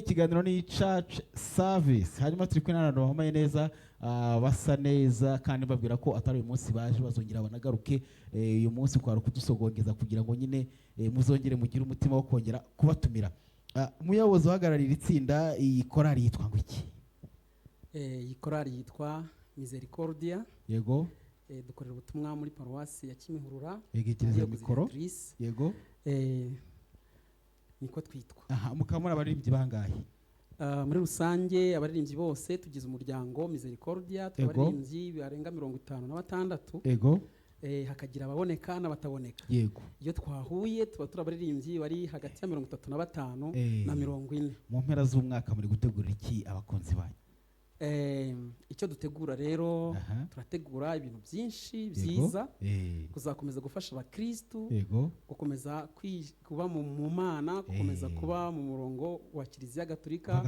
ikiganiro ni church service, hanyuma turi kumwe n'abantu bambaye neza, basa neza, kandi babwira ko atari uyu munsi baje bazongera banagaruke. Uyu munsi kwari kudusogongeza kugira ngo nyine muzongere mugire umutima wo kongera kubatumira. Umuyobozi uhagararira itsinda, iyi korali yitwa ngo iki? Iyi korali yitwa Misericordia. Yego. Dukorera ubutumwa muri paruwasi ya Kimihurura. Yegereza mikoro. Yego. Niko twitwa. Mukamura abaririmbyi bangahe? Muri rusange abaririmbyi bose tugize umuryango Misericordia, abaririmbyi barenga 56. Yego. Hakagira ababoneka n'abataboneka. Yego. Iyo twahuye tuba turi abaririmbyi bari hagati ya 35 na 40. Mu mpera z'umwaka muri gutegura iki abakonzi banyu? Icyo dutegura rero, turategura ibintu byinshi byiza, kuzakomeza gufasha abakristu, gukomeza kuba mu mana, gukomeza kuba mu murongo wa Kiliziya Gatolika,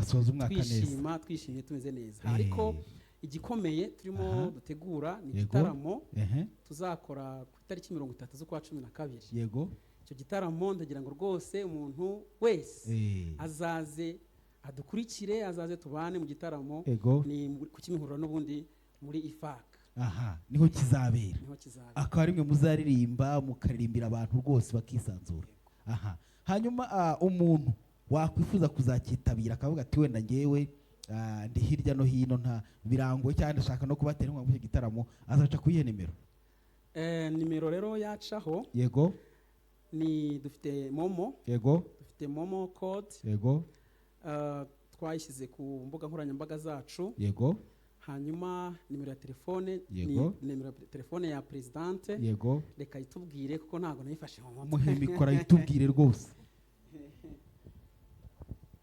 twishimye tumeze neza. Ariko igikomeye turimo dutegura ni igitaramo tuzakora ku itariki 30 z'ukwa 12. Yego. Icyo gitaramo ndagira ngo rwose umuntu wese azaze adukurikire, azaze tubane mu gitaramo. Ni ku Kimihurura n'ubundi muri IFAC. Niho kizabera. Akaba rimwe muzaririmba mukaririmbira abantu rwose bakisanzura. Hanyuma umuntu wakwifuza kuzakitabira akavuga ati wenda ngewe ndi hirya no hino nta birango cyane ndashaka no kubatera inkunga mu gitaramo, azaca kuyihe nimero? Nimero rero yacaho. Yego. Ni dufite momo. Yego. Dufite momo code. Yego. Twayishyize ku mbuga nkoranyambaga zacu. Yego. Hanyuma nimero ya telefone. Yego. Ni nimero ya telefone ya presidente. Yego. Reka itubwire kuko ntago nayifashe mu mutwe. Muhimikora itubwire rwose.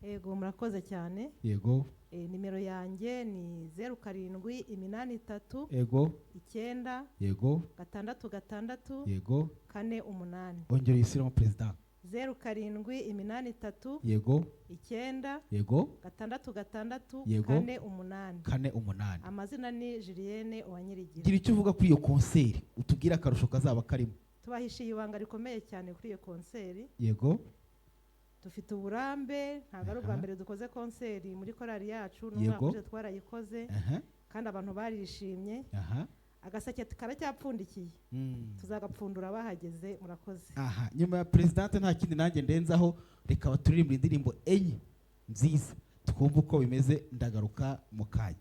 Yego, murakoze cyane. Yego. Nimero yanjye ni 0783. Yego. 9. Yego. 6. Yego. 48. Ongera isiramo president. 0783. Yego. 9. Yego. 6. Yego. 48. 48. Amazina ni Julienne Uwanyirigira. Gira icyo uvuga kuri iyo konseri, utubwira akarusho kazaba karimo. Tubahishiye ibanga rikomeye cyane kuri iyo konseri. Yego. Dufite uburambe, ntabwo ari ubwa mbere dukoze konseri muri korali yacu, n'umwaka uje twarayikoze, kandi abantu barishimye. Agaseke karacyapfundikiye, tuzagapfundura bahageze. Murakoze. Nyuma ya presidente nta kindi nanjye ndenzaho, reka baturirimbe indirimbo enye nziza twumva uko bimeze. Ndagaruka mu kanya.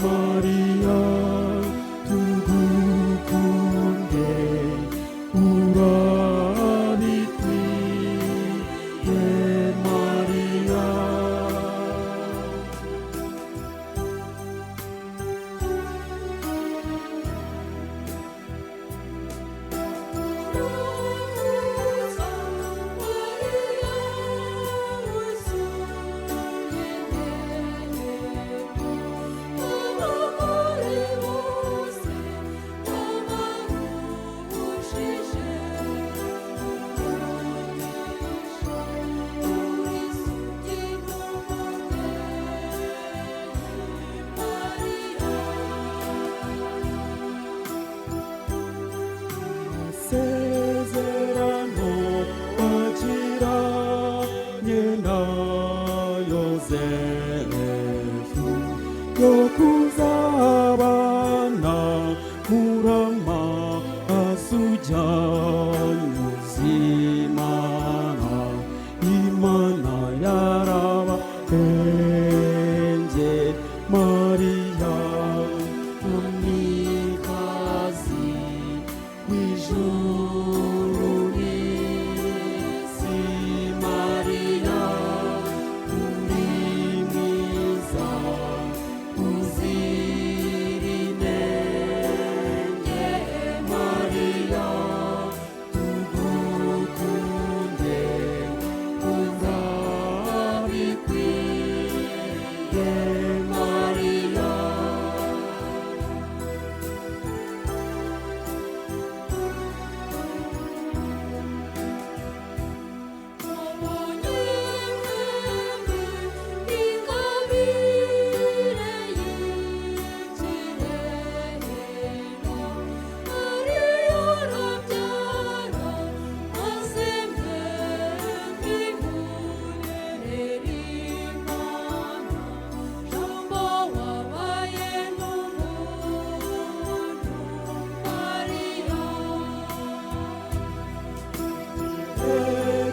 Maria ryo kuzabana murama asujyanye z'Imana, Imana yarabahenge Mariya umwikazi w'ijuru n'isi. Mariya uri mwiza uzira inenge, Mariya tugukunde uzabikwiye, Mariya.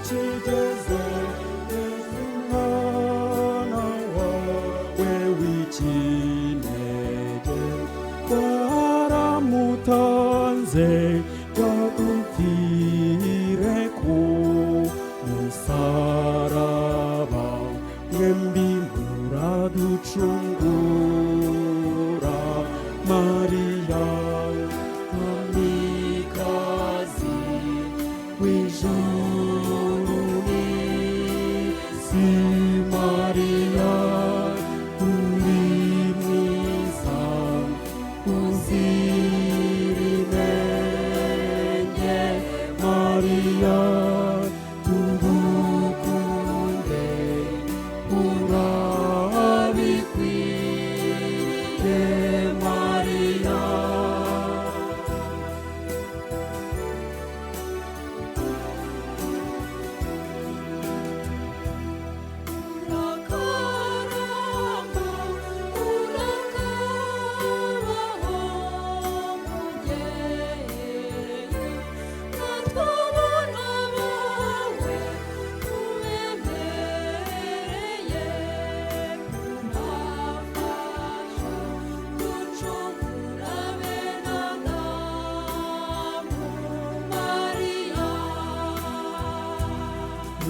Kigeze umwana wawe w'ikinege, waramutanze wagupfire ku musaraba, mwembi muraducungura, Mariya mwamikazi w'ijuru n'isi. Mariya uri mwiza uzira inenge, Mariya tugukunde urabikwiye, Mariya.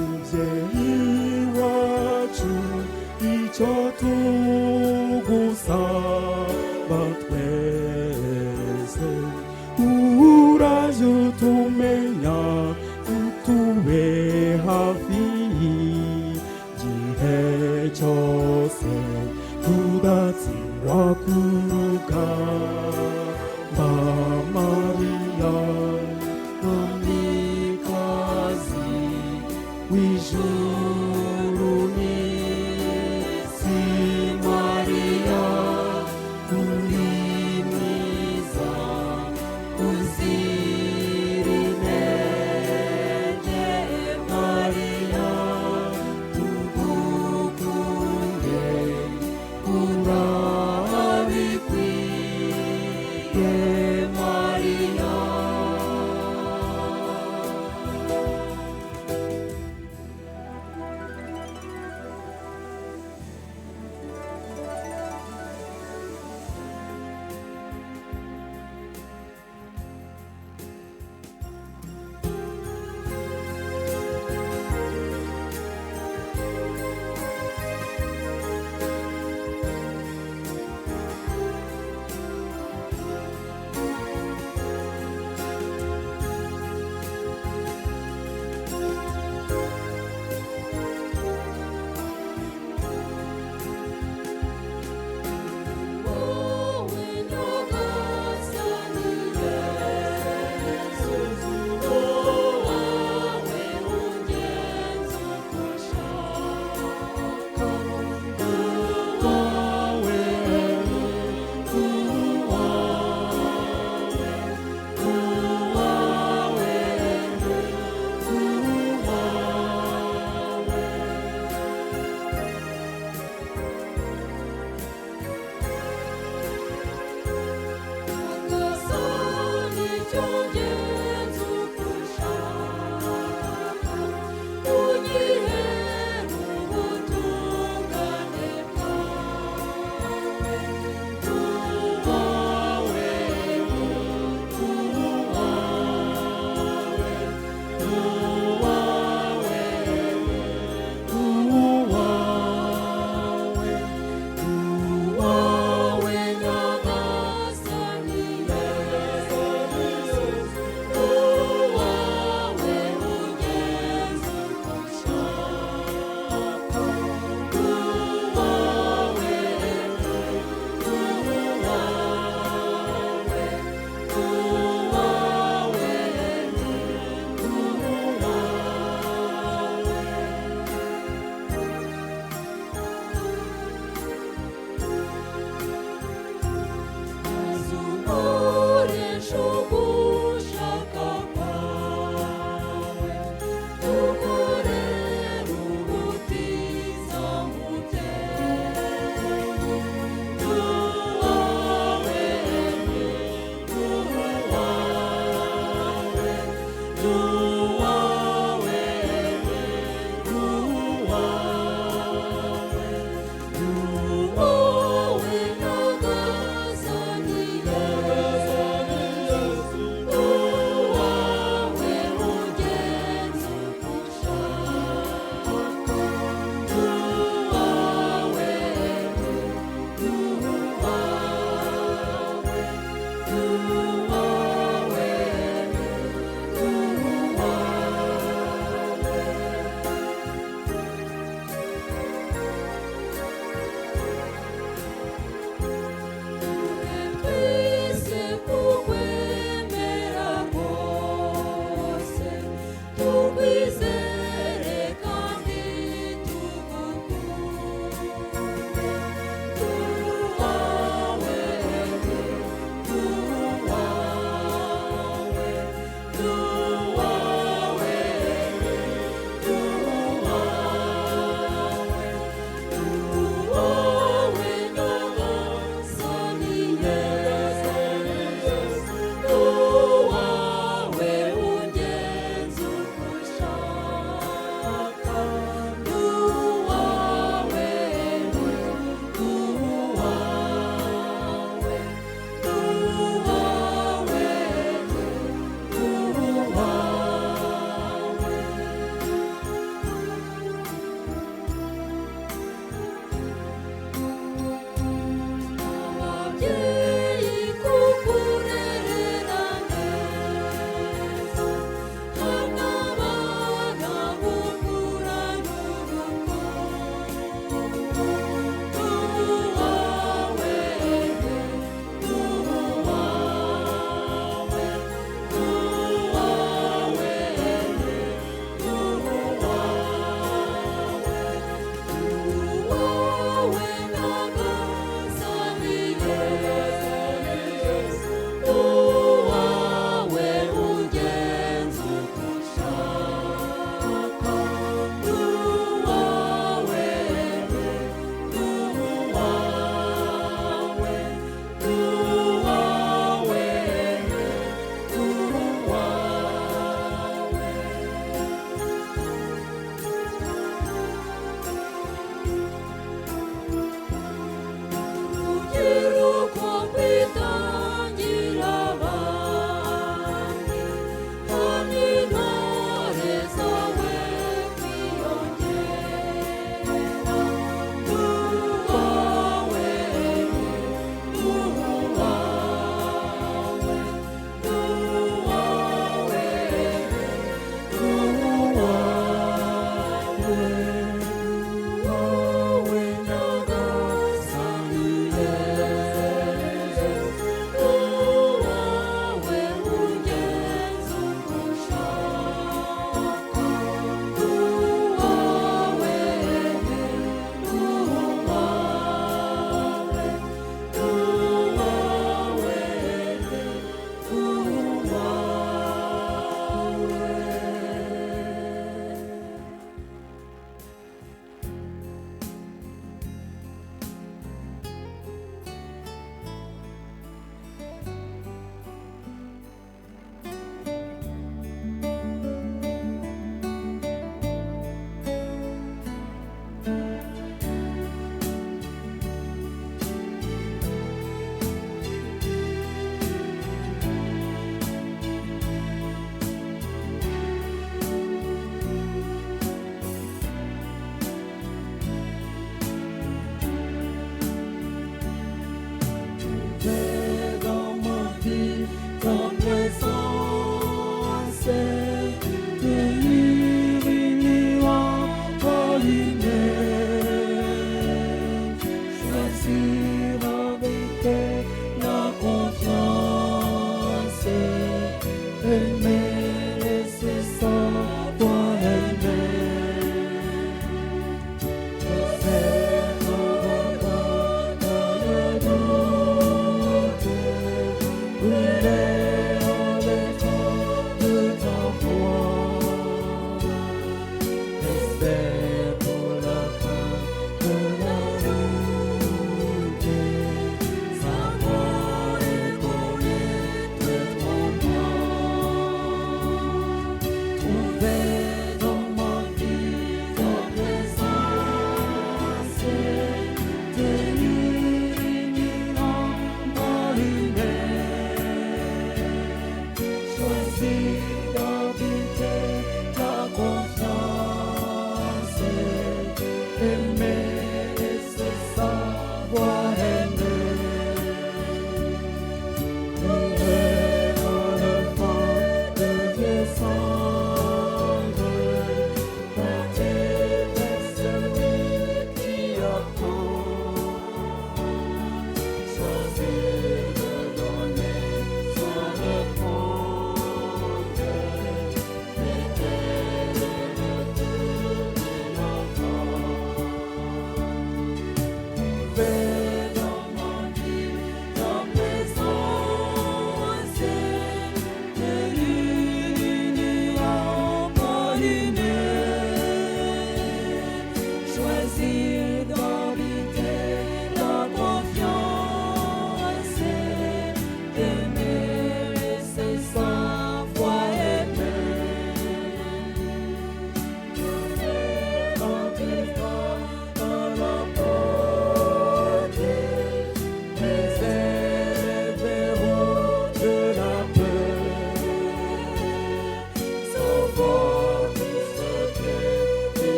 Mubyeyi wacu, icyo tugusaba twese, uraje utumenya utube hafi igihe cyose, tudatsindwa ku rugamba, Mariya mwamikazi w'ijuru n'isi. Mariya uri mwiza uzira inenge, Mariya tugukunde urabikwiye,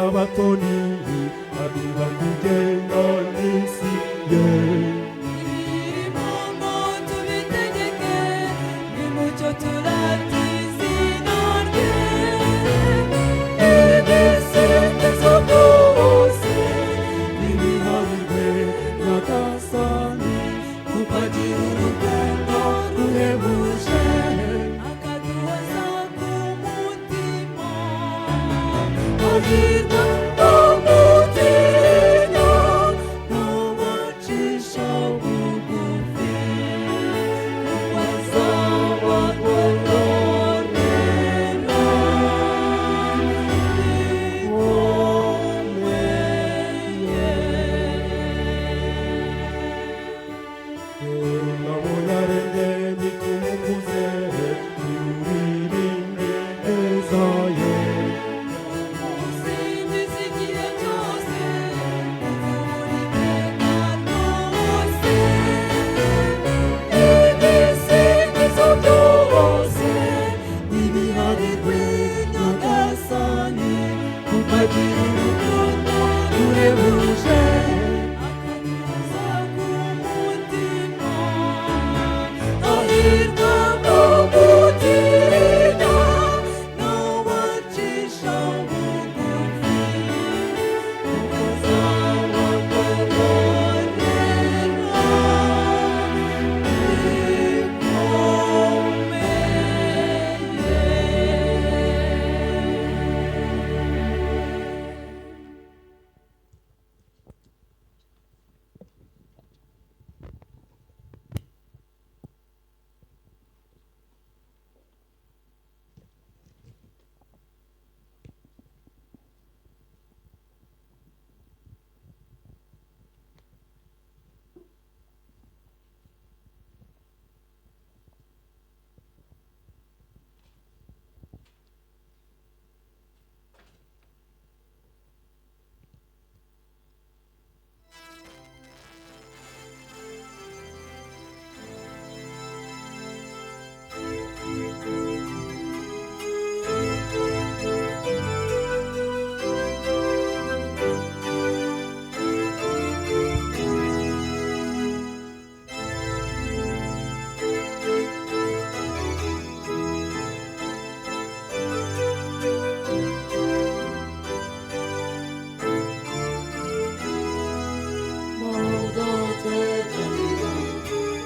abatoni aduha kugenda n'isi ye. Ibirimo tubitegeke nimucyo turate izina rye. Ibisingizo byose nibihabwe nyagasani kuko agira urugendo ruhebuje Akaduhoza ku mutima. hahirwa umutinya n'ubacisha bugufi kuko azabagororera bikomeye. Nabona rende nikumukuze uririmbe neza ye. Usingiza igihe cyose uvurike rwose. Ibisingizo byose nibiharirwe nyagasani kuko agira urukundo ruhebuje Akaduhoza ku mutima. hahirwa umutinya n'ubacisha bugufi kuko azabagororera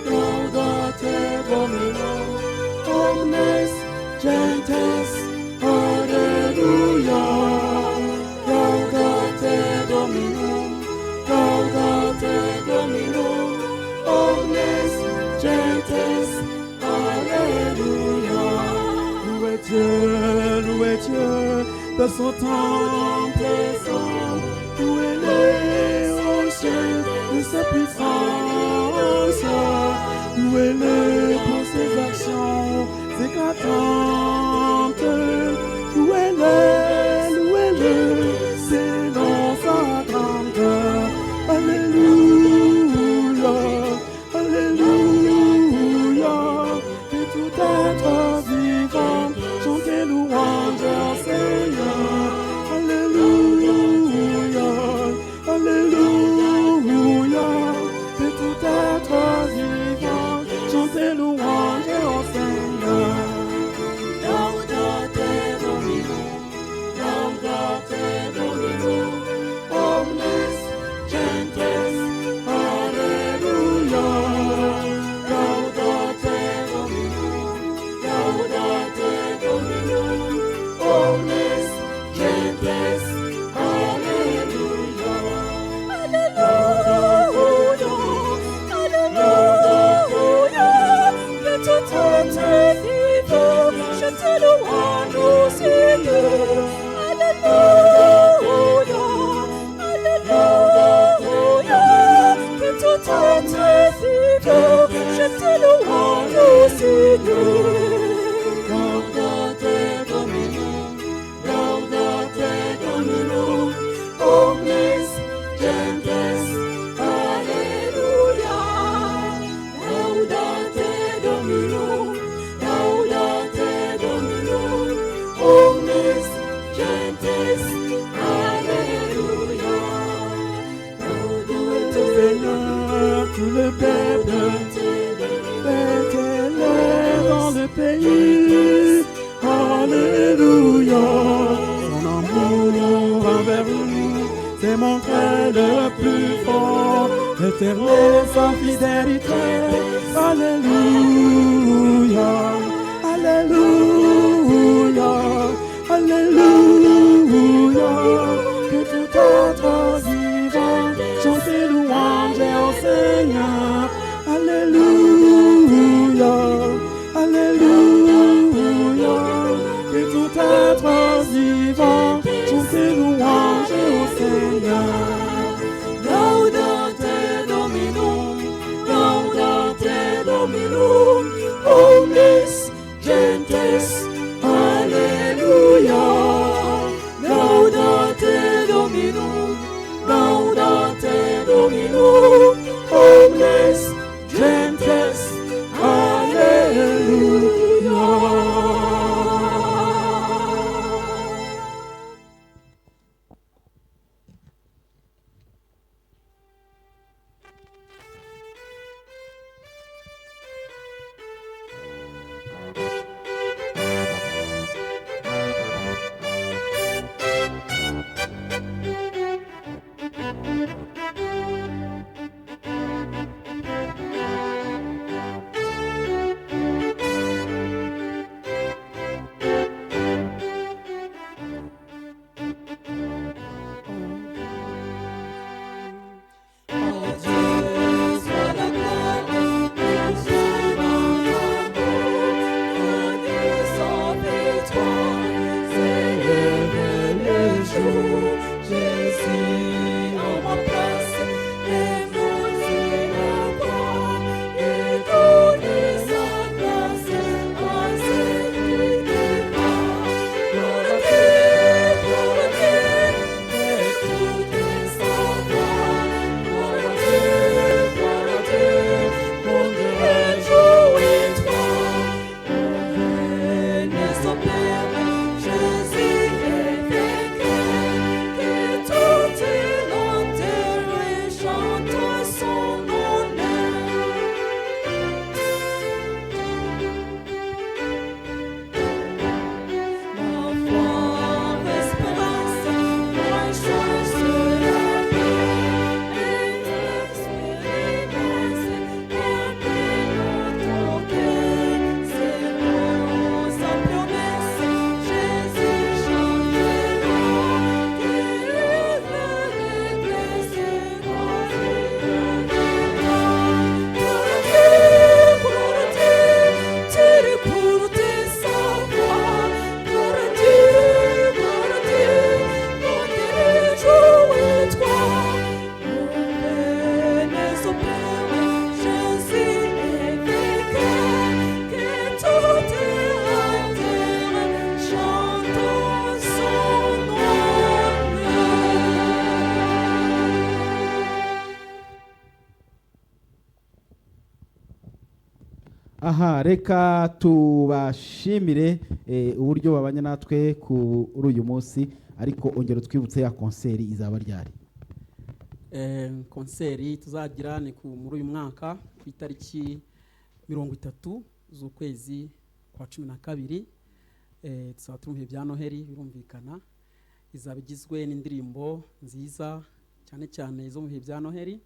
Laudate Domino, omnes gentes, alleluia. Laudate Domino, omnes gentes, alleluia. Louez Dieu de son temple saint, louez-les au ciel de sa puissance, louez-les pour ses actions éclatantes, louez-les, c'est dans sa grandeur. Alléluia, alléluia, et tout être vivant, chantez louange au Seigneur. Alléluia, alléluia, et tout être vivant, chantez louange au Seigneur. Laudate Domino, omnes gentes, alleluia. Laudate Domino, omnes gentes, alleluia. Alléluia, que tout être vivant, je te louange au Seigneur. Alléluia, alléluia, que tout être vivant, je te louange au Seigneur. Laudate Domino, omnes gentes, alleluia. Laudate Domino, omnes gentes, alleluia. ce pays. Alléluia. Son amour envers nous s'est montré le plus fort, éternel sa fidélité. Alléluia, Alléluia, Alléluia. Que tout être vivant chante louange au Seigneur. Alléluia, Alléluia. Que tout être vivant chante louange au Seigneur. Laudate Dominum, laudate Dominum, omnes gentes. Alléluia. Laudate Dominum, laudate Dominum, omnes gentes. Alléluia. aha reka tubashimire uburyo babanye natwe kuri uyu munsi, ariko ongera twibutse ya konseri izaba ryari. Konseri tuzagira ni muri uyu mwaka ku itariki 30 z'ukwezi kwa 12, tuzaba turi mu bihe bya Noheli birumvikana. Izaba igizwe n'indirimbo nziza cyane cyane zo mu bihe bya Noheli,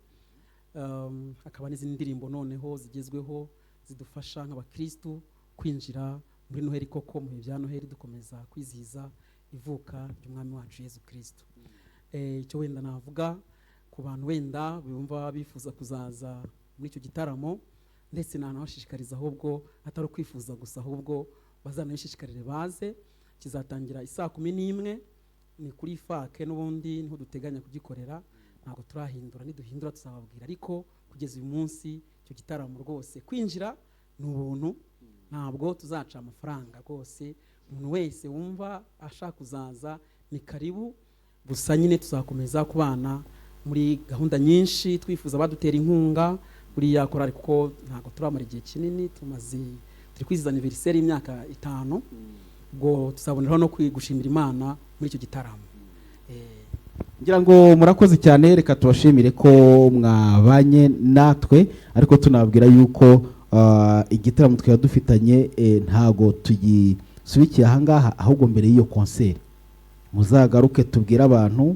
hakaba n'izindi ndirimbo noneho zigezweho zidufasha nk'abakristu kwinjira muri Noheli koko mu bihe bya Noheli, dukomeza kwizihiza ivuka ry'umwami wacu Yesu Kristo. Icyo wenda navuga ku bantu wenda bumva bifuza kuzaza muri icyo gitaramo, ndetse nanabashishikariza ahubwo atari kwifuza gusa, ahubwo bazanabishishikarire baze. Kizatangira isaa 11 ni kuri fake, n'ubundi niho duteganya kugikorera, ntabwo turahindura, niduhindura tuzababwira. Ariko kugeza uyu munsi icyo gitaramo rwose kwinjira ni ubuntu, ntabwo tuzaca amafaranga rwose. Umuntu wese wumva ashaka kuzaza ni karibu, gusa nyine tuzakomeza kubana muri gahunda nyinshi, twifuza badutera inkunga buriya korali, kuko ntabwo turamara igihe kinini, turi kwizihiza anniversaire y'imyaka 5, ubwo tuzaboneraho no gushimira Imana muri icyo gitaramo. Ngira ngo murakoze cyane, reka tubashimire ko mwabanye natwe, ariko tunababwira yuko igitaramo twari dufitanye ntago tugisubikiye ahangaha, ahubwo mbere y'iyo konseri muzagaruke tubwire abantu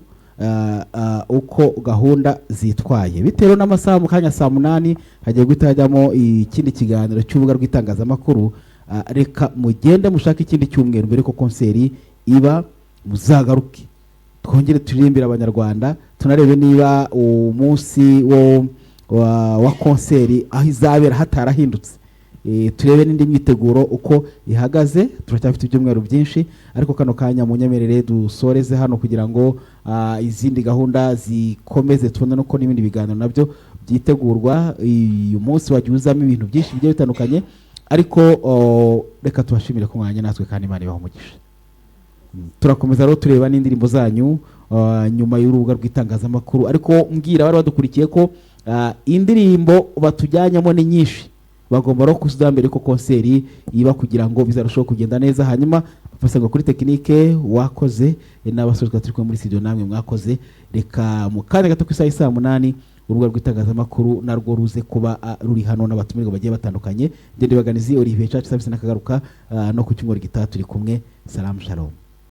uko gahunda zitwaye, bitewe n'amasaha. Mu kanya saa 8 hagiye guhita hajyamo ikindi kiganiro cy'urubuga rw'itangazamakuru. Reka mugende mushaka ikindi cyumweru mbere ko konseri iba, muzagaruke twongere turirimbira abanyarwanda, tunarebe niba umunsi wa konseri aho izabera hatarahindutse, turebe n'indi myiteguro uko ihagaze. Turacyafite ibyumweru byinshi, ariko kano kanya munyemerere dusoreze hano kugira ngo izindi gahunda zikomeze, tubone nuko n'ibindi biganiro nabyo byitegurwa. Uyu munsi wagiye uzamo ibintu byinshi bigiye bitandukanye, ariko reka tubashimire ko mwanya natwe kandi Imana ibahe umugisha. Turakomeza rero tureba n'indirimbo zanyu nyuma y'urubuga rw'itangazamakuru, ariko mbwira bari badukurikiye ko indirimbo batujyanyamo ni nyinshi, bagomba no kuzuza mbere ko konseri iba kugira ngo bizarushaho kugenda neza. Hanyuma bafasanga kuri tekinike wakoze, n'abasore turi kumwe muri studio namwe mwakoze. Reka mu kanya gato ku isaha 8 urubuga rw'itangazamakuru narwo ruze kuba ruri hano n'abatumirwa bagiye batandukanye. Ndende baganizi Olivier Church Service n'akagaruka no ku cyumweru gitaha turi kumwe. Salam shalom.